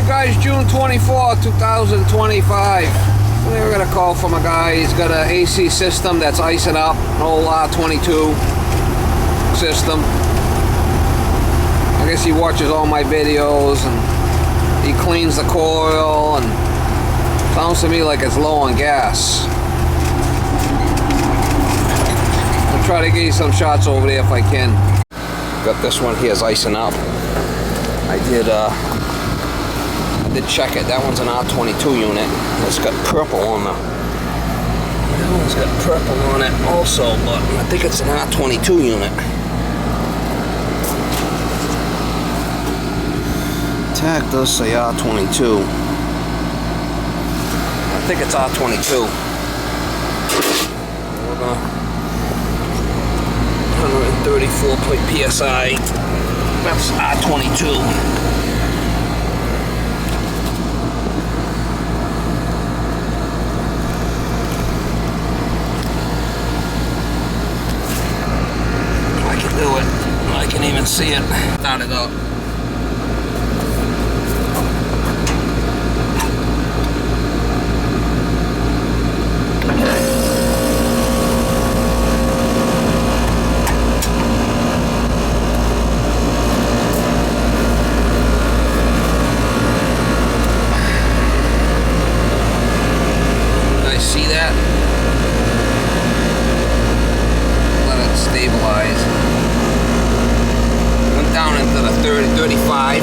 Guys, June 24, 2025. We're gonna call from a guy. He's got an AC system that's icing up, an old R22 system. I guess he watches all my videos and he cleans the coil, and sounds to me like it's low on gas. I'll try to get you some shots over there if I can. Got this one here is icing up. I did check it. That one's an R22 unit. It's got purple on the. That one's got purple on it also, but I think it's an R22 unit. Tag does say R22. I think it's R22. We're gonna 134 PSI. That's R22. I can even see it. Start it up. I see that. Let it stabilize. Down into the 30, 35.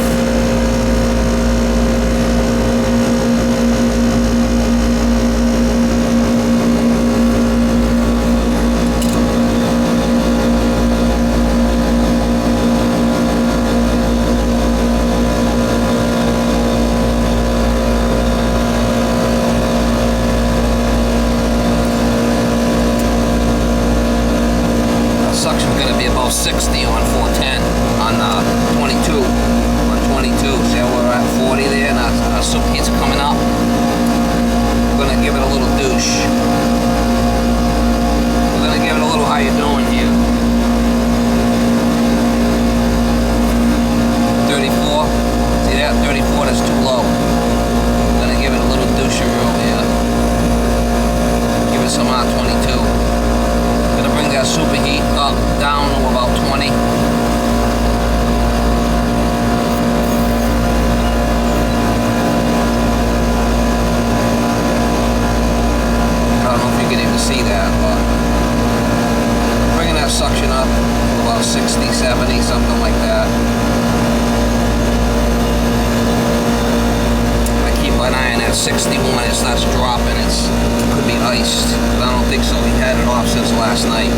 The suction's going to be about 60 on 410. On 22, on 22, see how we're at 40 there, and our soup heat's coming up. We're gonna give it a little douche. We're gonna give it a little how you doing here. 34, see that? 34, that's too low. We're gonna give it a little doucheroo here. Give it some R22. Gonna bring that superheat up, down to about 20. See that, but bringing that suction up to about 60, 70, something like that. I keep an eye on that 61. It starts dropping. It could be iced, but I don't think so. We had it off since last night.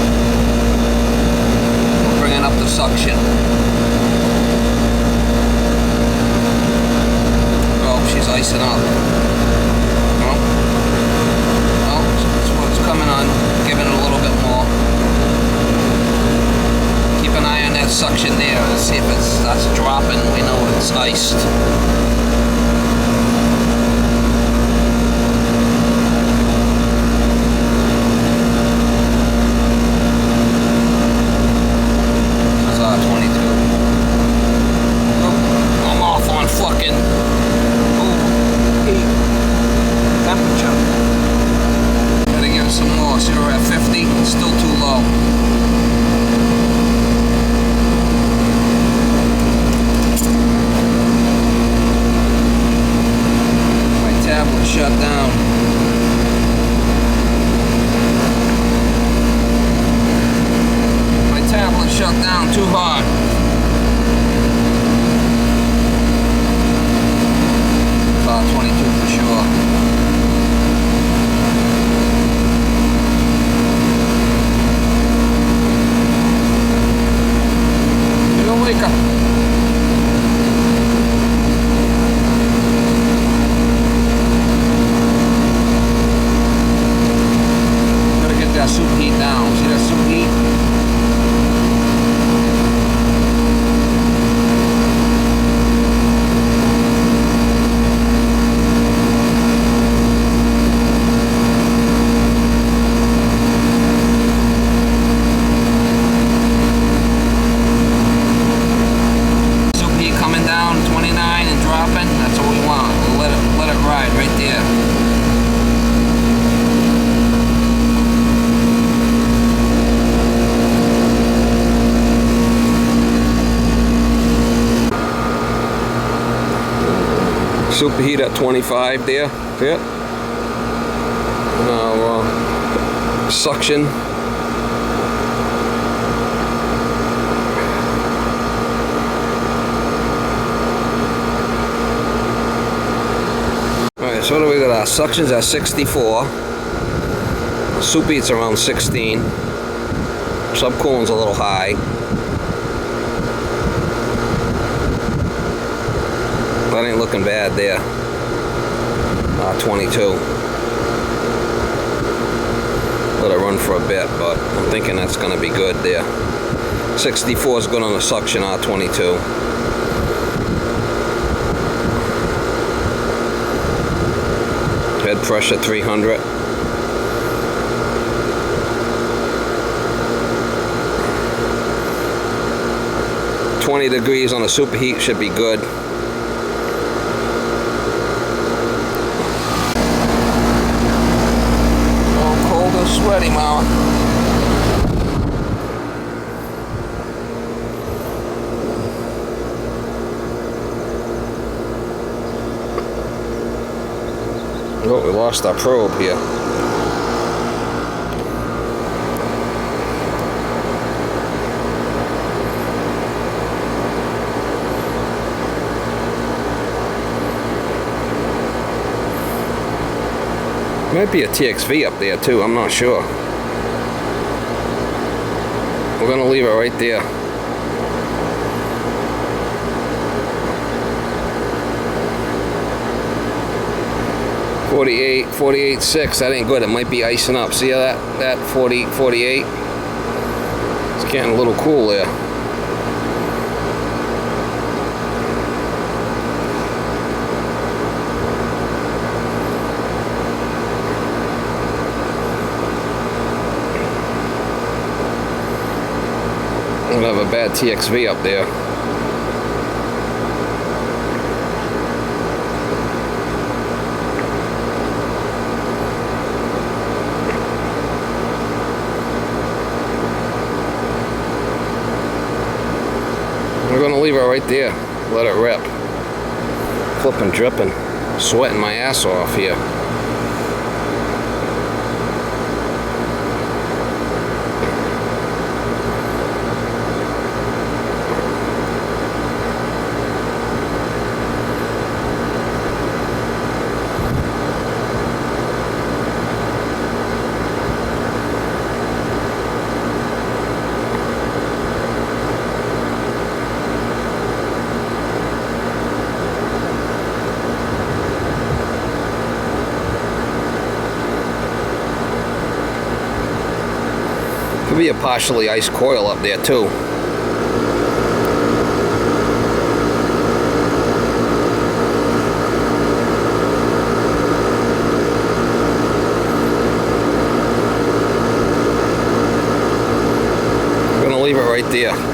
We're bringing up the suction. Oh, she's icing up. Coming on, giving it a little bit more. Keep an eye on that suction there. Let's see if it starts dropping. We know it's iced. That's R22. Oh, I'm off on fucking heat temperature. Give it some more. See, we're at 50. It's still too low. My tablet shut down. My tablet shut down too hard. It's R22 for sure. Wake up. Gotta get that soup heat down. See that soup heat? dropping. That's what we want. Superheat at 25 there. See it? Now suction. Alright, so what do we got? Our suction's at 64. Superheat's around 16. Subcooling's a little high. That ain't looking bad there. 22. Let it run for a bit, but I'm thinking that's going to be good there. 64 is good on the suction, R22. Head pressure 300. $20 degrees on the superheat should be good. Sweaty mouth. Oh, we lost our probe here. Might be a TXV up there too, I'm not sure. We're gonna leave it right there. .48.6, that ain't good. It might be icing up. See how that 48. It's getting a little cool there. I'm gonna have a bad TXV up there. We're gonna leave it right there. Let it rip. Flipping, dripping, sweating my ass off here. Could be a partially iced coil up there too. I'm gonna leave it right there.